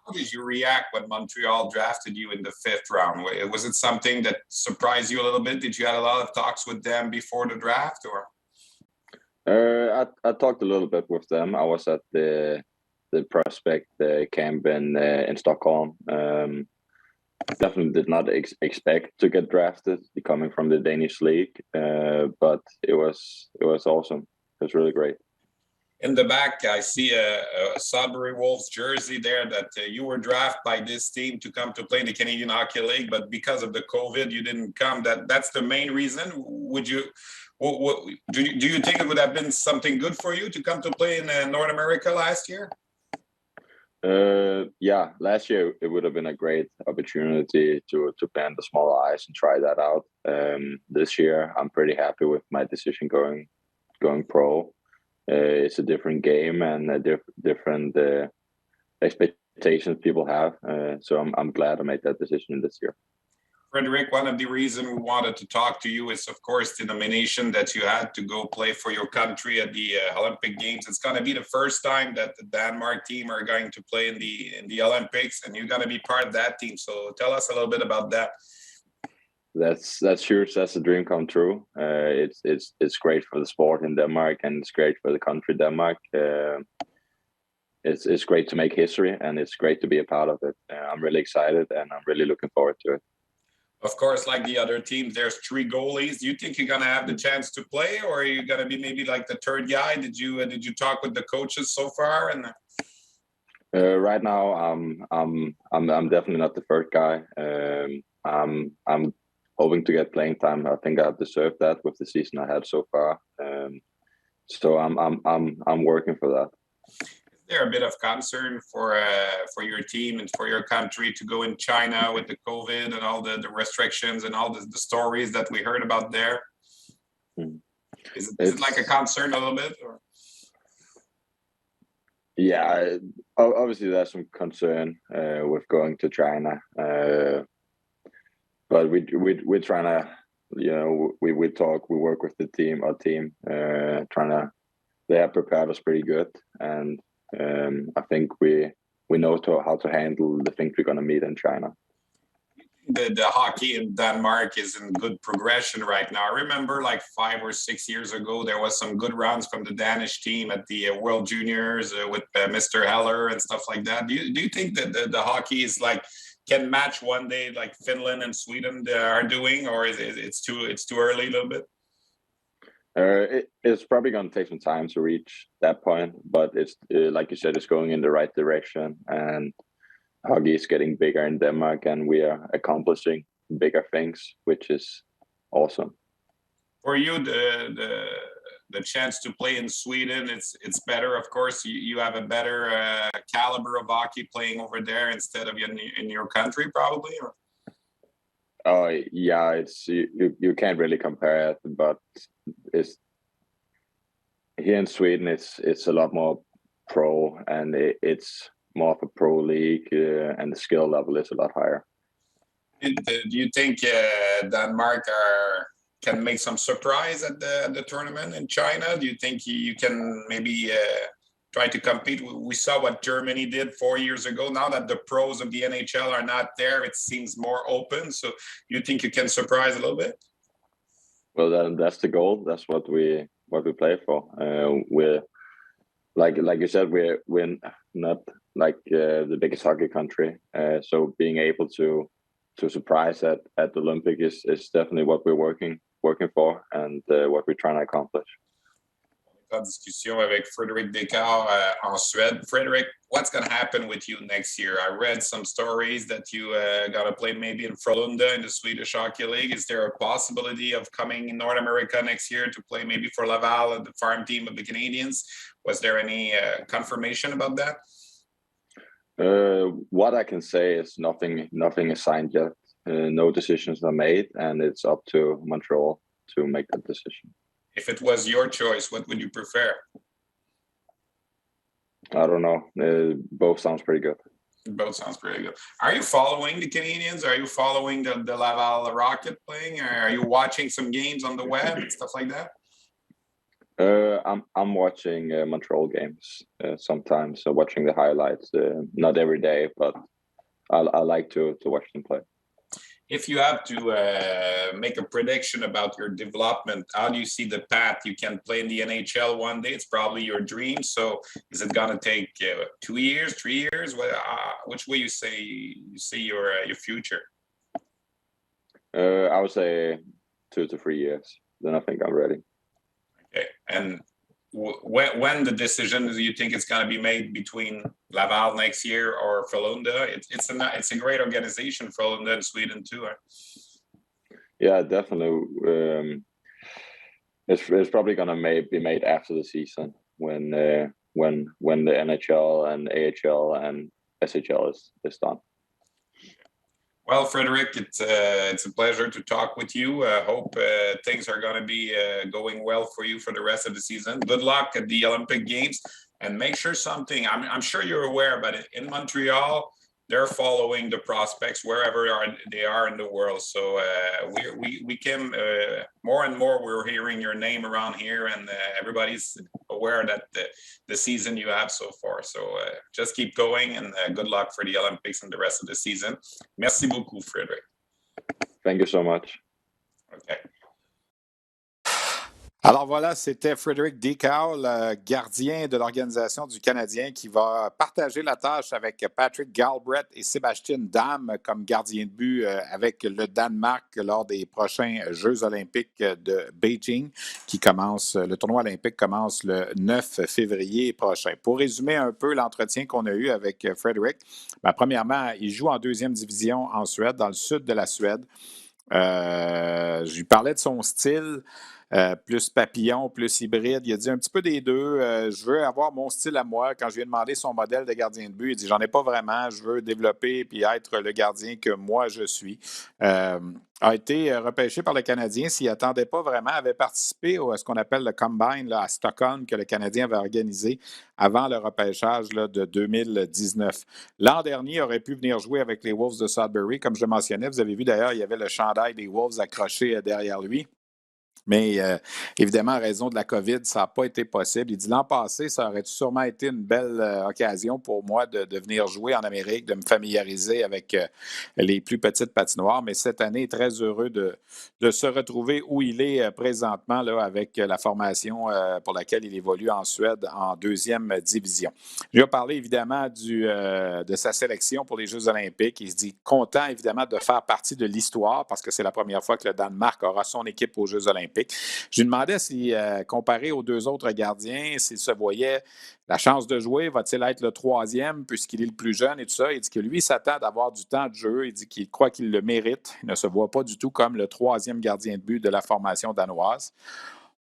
How did you react when Montreal drafted you in the 5th round? Was it something that surprised you a little bit? Did you have a lot of talks with them before the draft, or? I talked a little bit with them. I was at the prospect camp in Stockholm. Definitely did not expect to get drafted coming from the Danish league, but it was awesome. It was really great. In the back, I see a Sudbury Wolves jersey there that you were drafted by this team to come to play in the Canadian Hockey League, but because of the COVID, you didn't come. That's the main reason. Would you? Do you think it would have been something good for you to come to play in North America last year? Yeah, last year it would have been a great opportunity to play on the small ice and try that out. This year, I'm pretty happy with my decision going pro. It's a different game and a different expectations people have. So I'm glad I made that decision this year. Frédéric, one of the reasons we wanted to talk to you is, of course, the nomination that you had to go play for your country at the Olympic Games. It's going to be the first time that the Denmark team are going to play in the Olympics, and you're going to be part of that team. So tell us a little bit about that. That's huge. That's a dream come true. It's great for the sport in Denmark, and it's great for the country Denmark. It's great to make history, and it's great to be a part of it. I'm really excited, and I'm really looking forward to it. Of course, like the other teams, there's 3 goalies. Do you think you're going to have the chance to play, or are you going to be maybe like the 3rd guy? Did you talk with the coaches so far? And right now, I'm definitely not the 3rd guy. I'm hoping to get playing time. I think I've deserved that with the season I had so far. So I'm working for that. Is there a bit of concern for your team and for your country to go in China with the COVID and all the restrictions and all the stories that we heard about there? Is it like a concern a little bit? Or? Yeah, obviously there's some concern with going to China, but we're trying to, we talk, we work with our team, they have prepared us pretty good, and I think we know how to handle the things we're going to meet in China. The hockey in Denmark is in good progression right now. I remember like 5 or 6 years ago, there was some good runs from the Danish team at the World Juniors with Mr. Heller and stuff like that. Do you think that the hockey is like can match one day like Finland and Sweden are doing, or is it's too early a little bit? It's probably going to take some time to reach that point, but it's like you said, it's going in the right direction, and hockey is getting bigger in Denmark, and we are accomplishing bigger things, which is awesome. For you, the chance to play in Sweden, it's better. Of course, you have a better caliber of hockey playing over there instead of in your country, probably. Or? Oh yeah, it's you can't really compare it, but it's here in Sweden. It's a lot more pro, and it's more of a pro league, and the skill level is a lot higher. Do you think Denmark can make some surprise at the tournament in China? Do you think you can maybe try to compete? We saw what Germany did 4 years ago. Now that the pros of the NHL are not there, it seems more open. So you think you can surprise a little bit? Well, that's the goal. That's what we play for. We're like you said, we're not like the biggest hockey country. So being able to surprise at the Olympic is definitely what we're working for, and what we're trying to accomplish. En discussion avec Frédéric Descartes en Suède. Frédéric, what's going to happen with you next year? I read some stories that you got to play maybe in Frölunda in the Swedish Hockey League. Is there a possibility of coming in North America next year to play maybe for Laval, the farm team of the Canadiens? Was there any confirmation about that? What I can say is nothing is signed yet. No decisions are made, and it's up to Montreal to make that decision. If it was your choice, what would you prefer? I don't know. Both sounds pretty good. Both sounds pretty good. Are you following the Canadiens? Are you following the Laval Rocket playing? Or are you watching some games on the web and stuff like that? I'm watching Montreal games sometimes. So watching the highlights, not every day, but I like to watch them play. If you have to make a prediction about your development, how do you see the path? You can play in the NHL one day. It's probably your dream. So is it going to take 2 years, 3 years? Which way you see your future? I would say 2 to 3 years. Then I think I'm ready. Okay. And when the decision do you think it's going to be made between Laval next year or Frölunda? It's a great organization, Frölunda in Sweden too. Right? Yeah, definitely. It's probably going to be made after the season when the NHL and AHL and SHL is done. Well, Frédéric, it's a pleasure to talk with you. Hope things are going to be going well for you for the rest of the season. Good luck at the Olympic Games, and make sure something. I'm sure you're aware, but in Montreal, they're following the prospects wherever they are in the world. So we can more and more. We're hearing your name around here, and everybody's aware that the season you have so far. So just keep going, and good luck for the Olympics and the rest of the season. Merci beaucoup, Frédéric. Thank you so much. Okay. Alors voilà, c'était Frédéric Descartes, le gardien de l'organisation du Canadien, qui va partager la tâche avec Patrick Galbraith et Sébastien Dame comme gardien de but avec le Danemark lors des prochains Jeux olympiques de Beijing qui commence, le tournoi olympique commence le 9 février prochain. Pour résumer un peu l'entretien qu'on a eu avec Frédéric, premièrement, il joue en 2e division en Suède, dans le sud de la Suède. Je lui parlais de son style, plus papillon, plus hybride. Il a dit un petit peu des deux. Je veux avoir mon style à moi. Quand je lui ai demandé son modèle de gardien de but, il dit j'en ai pas vraiment. Je veux développer puis être le gardien que moi je suis. A été repêché par le Canadien, s'il n'attendait pas vraiment, avait participé à ce qu'on appelle le Combine là, à Stockholm que le Canadien avait organisé avant le repêchage là, de 2019. L'an dernier, il aurait pu venir jouer avec les Wolves de Sudbury. Comme je le mentionnais, vous avez vu d'ailleurs, il y avait le chandail des Wolves accroché derrière lui. Mais évidemment, en raison de la COVID, ça n'a pas été possible. Il dit l'an passé, ça aurait sûrement été une belle occasion pour moi de venir jouer en Amérique, de me familiariser avec les plus petites patinoires. Mais cette année, très heureux de se retrouver où il est présentement là, avec la formation pour laquelle il évolue en Suède en 2e division. Je lui ai parlé évidemment de sa sélection pour les Jeux olympiques. Il se dit content évidemment de faire partie de l'histoire parce que c'est la première fois que le Danemark aura son équipe aux Jeux olympiques. Je lui demandais si, comparé aux deux autres gardiens, s'il se voyait la chance de jouer, va-t-il être le 3e puisqu'il est le plus jeune et tout ça. Il dit que lui s'attend d'avoir du temps de jeu. Il dit qu'il croit qu'il le mérite. Il ne se voit pas du tout comme le 3e gardien de but de la formation danoise.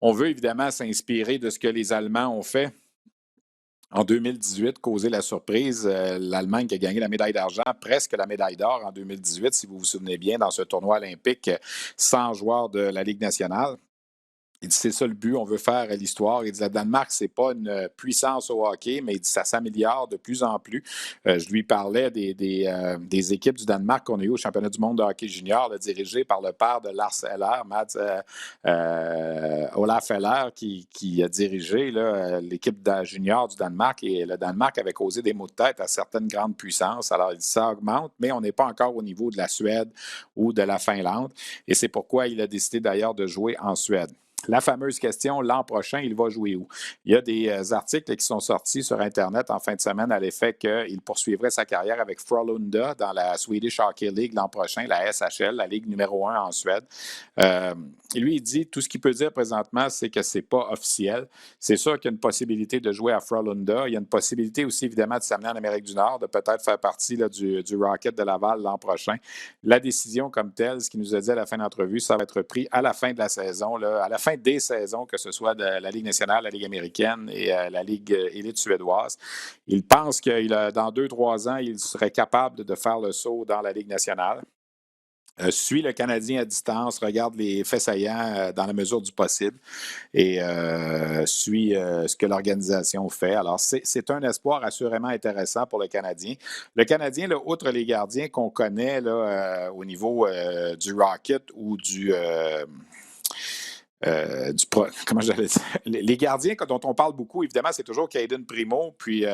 On veut évidemment s'inspirer de ce que les Allemands ont fait en 2018, causer la surprise. L'Allemagne qui a gagné la médaille d'argent, presque la médaille d'or en 2018, si vous vous souvenez bien, dans ce tournoi olympique, 100 joueurs de la Ligue nationale. Il dit c'est ça le but, on veut faire l'histoire. Il dit le Danemark, c'est pas une puissance au hockey, mais il dit ça s'améliore de plus en plus. Je lui parlais des équipes du Danemark qu'on a eues au championnat du monde de hockey junior, dirigées par le père de Lars Eller, Olaf Eller, qui a dirigé l'équipe junior du Danemark. Et le Danemark avait causé des maux de tête à certaines grandes puissances. Alors, il dit ça augmente, mais on n'est pas encore au niveau de la Suède ou de la Finlande. Et c'est pourquoi il a décidé d'ailleurs de jouer en Suède. La fameuse question, l'an prochain, il va jouer où? Il y a des articles qui sont sortis sur Internet en fin de semaine à l'effet qu'il poursuivrait sa carrière avec Frölunda dans la Swedish Hockey League l'an prochain, la SHL, la ligue numéro 1 en Suède. Lui, il dit, tout ce qu'il peut dire présentement, c'est que ce n'est pas officiel. C'est sûr qu'il y a une possibilité de jouer à Frölunda. Il y a une possibilité aussi, évidemment, de s'amener en Amérique du Nord, de peut-être faire partie là, du Rocket de Laval l'an prochain. La décision comme telle, ce qu'il nous a dit à la fin de l'entrevue, ça va être pris à la fin de la saison, là, à la fin des saisons, que ce soit de la Ligue nationale, la Ligue américaine et la Ligue élite suédoise. Il pense que dans 2-3 ans, il serait capable de faire le saut dans la Ligue nationale. Suit le Canadien à distance, regarde les faits saillants dans la mesure du possible et suit ce que l'organisation fait. Alors, c'est un espoir assurément intéressant pour le Canadien. Le Canadien, là, outre les gardiens qu'on connaît là, au niveau du Rocket ou comment j'allais dire? Les gardiens dont on parle beaucoup, évidemment, c'est toujours Caden Primo, puis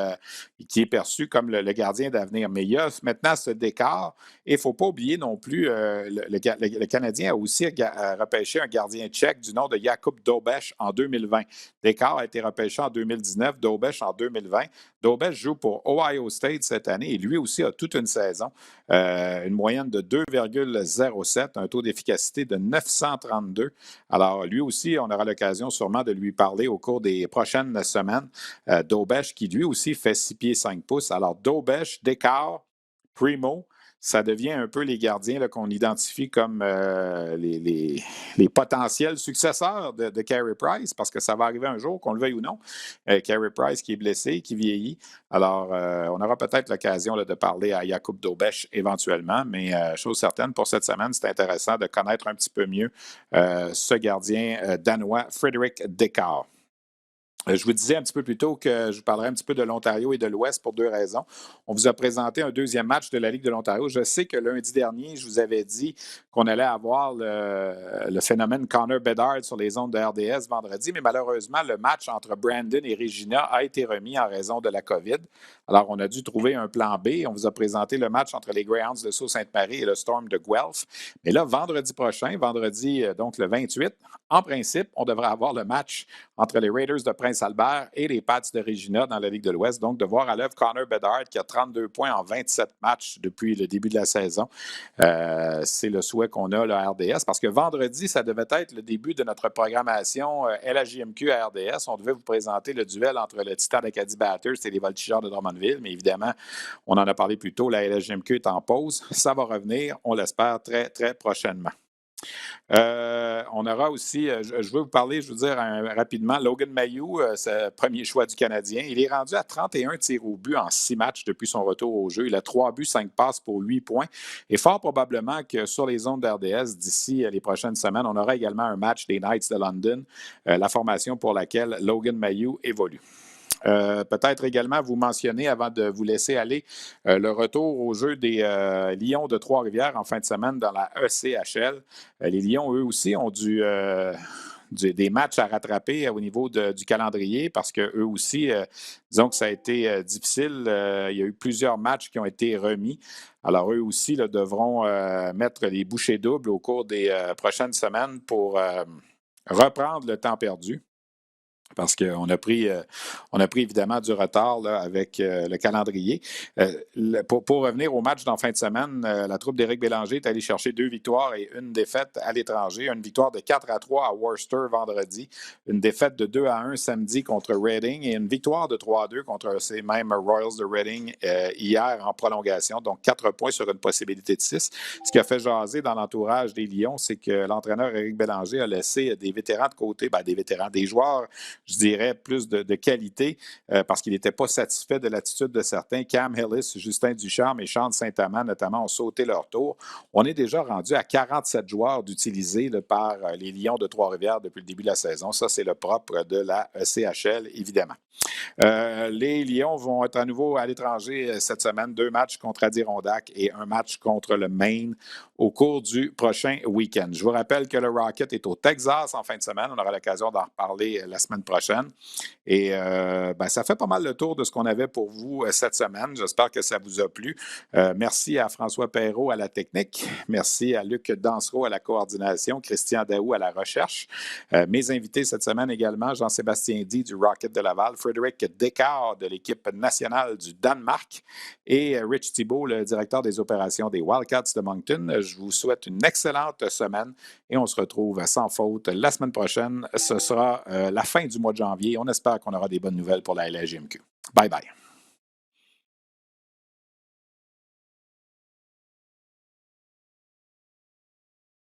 qui est perçu comme le gardien d'avenir. Mais il y a maintenant ce décor, et il ne faut pas oublier non plus, le Canadien a aussi repêché un gardien tchèque du nom de Jakub Dobeš en 2020. Décor a été repêché en 2019, Dobeš en 2020. Dobeš joue pour Ohio State cette année, et lui aussi a toute une saison. Une moyenne de 2,07, un taux d'efficacité de 932. Alors, lui aussi, on aura l'occasion sûrement de lui parler au cours des prochaines semaines. Dobeš, qui lui aussi fait 6 pieds 5 pouces. Alors, Dobeš, Décor, Primo, ça devient un peu les gardiens là, qu'on identifie comme les potentiels successeurs de Carey Price, parce que ça va arriver un jour, qu'on le veuille ou non. Carey Price qui est blessé, qui vieillit. Alors, on aura peut-être l'occasion là, de parler à Jakub Dobeš éventuellement, mais chose certaine, pour cette semaine, c'est intéressant de connaître un petit peu mieux ce gardien danois, Frederick Décor. Je vous disais un petit peu plus tôt que je vous parlerai un petit peu de l'Ontario et de l'Ouest pour 2 raisons. On vous a présenté un 2e match de la Ligue de l'Ontario. Je sais que lundi dernier, je vous avais dit qu'on allait avoir le phénomène Connor Bedard sur les ondes de RDS vendredi, mais malheureusement, le match entre Brandon et Regina a été remis en raison de la COVID. Alors, on a dû trouver un plan B. On vous a présenté le match entre les Greyhounds de Sault-Sainte-Marie et le Storm de Guelph. Mais là, vendredi prochain, donc le 28, en principe, on devrait avoir le match entre les Raiders de Prince-Albert et les Pats de Regina dans la Ligue de l'Ouest. Donc, de voir à l'œuvre Connor Bedard qui a 32 points en 27 matchs depuis le début de la saison. C'est le souhait qu'on a là, à RDS parce que vendredi, ça devait être le début de notre programmation LHJMQ à RDS. On devait vous présenter le duel entre le Titan d'Acadie Batters et les Voltigeurs de Drummondville. Mais évidemment, on en a parlé plus tôt, la LHJMQ est en pause. Ça va revenir, on l'espère, très, très prochainement. On aura aussi, je veux vous parler, je veux dire rapidement, Logan Mailloux, c'est le premier choix du Canadien. Il est rendu à 31 tirs au but en 6 matchs depuis son retour au jeu. Il a 3 buts, 5 passes pour 8 points. Et fort probablement que sur les ondes d'RDS, d'ici les prochaines semaines, on aura également un match des Knights de London, la formation pour laquelle Logan Mailloux évolue. Peut-être également vous mentionner, avant de vous laisser aller, le retour au jeu des Lions de Trois-Rivières en fin de semaine dans la ECHL. Les Lions, eux aussi, ont des matchs à rattraper au niveau du calendrier parce qu'eux aussi, disons que ça a été difficile. Il y a eu plusieurs matchs qui ont été remis. Alors, eux aussi devront mettre les bouchées doubles au cours des prochaines semaines pour reprendre le temps perdu. Parce qu'on a pris évidemment du retard là, avec le calendrier. Pour revenir au match d'en fin de semaine, la troupe d'Éric Bélanger est allée chercher 2 victoires et une défaite à l'étranger. Une victoire de 4-3 à Worcester vendredi, une défaite de 2-1 samedi contre Reading et une victoire de 3-2 contre ces mêmes Royals de Reading hier en prolongation. Donc 4 points sur une possibilité de 6. Ce qui a fait jaser dans l'entourage des Lions, c'est que l'entraîneur Éric Bélanger a laissé des vétérans de côté, des joueurs, je dirais, plus de qualité parce qu'il n'était pas satisfait de l'attitude de certains. Cam Hillis, Justin Ducharme et Sean Saint-Amand, notamment, ont sauté leur tour. On est déjà rendu à 47 joueurs d'utilisés par les Lions de Trois-Rivières depuis le début de la saison. Ça, c'est le propre de la CHL, évidemment. Les Lions vont être à nouveau à l'étranger cette semaine. 2 matchs contre Adirondack et un match contre le Maine au cours du prochain week-end. Je vous rappelle que le Rocket est au Texas en fin de semaine. On aura l'occasion d'en reparler la semaine prochaine. Et ça fait pas mal le tour de ce qu'on avait pour vous cette semaine. J'espère que ça vous a plu. Merci à François Perrault à la technique. Merci à Luc Dansereau à la coordination, Christian Daou à la recherche. Mes invités cette semaine également, Jean-Sébastien Di du Rocket de Laval, Frédéric Descartes de l'équipe nationale du Danemark et Rich Thibault, le directeur des opérations des Wildcats de Moncton. Je vous souhaite une excellente semaine et on se retrouve sans faute la semaine prochaine. Ce sera la fin du mois de janvier. On espère qu'on aura des bonnes nouvelles pour la LHJMQ. Bye bye.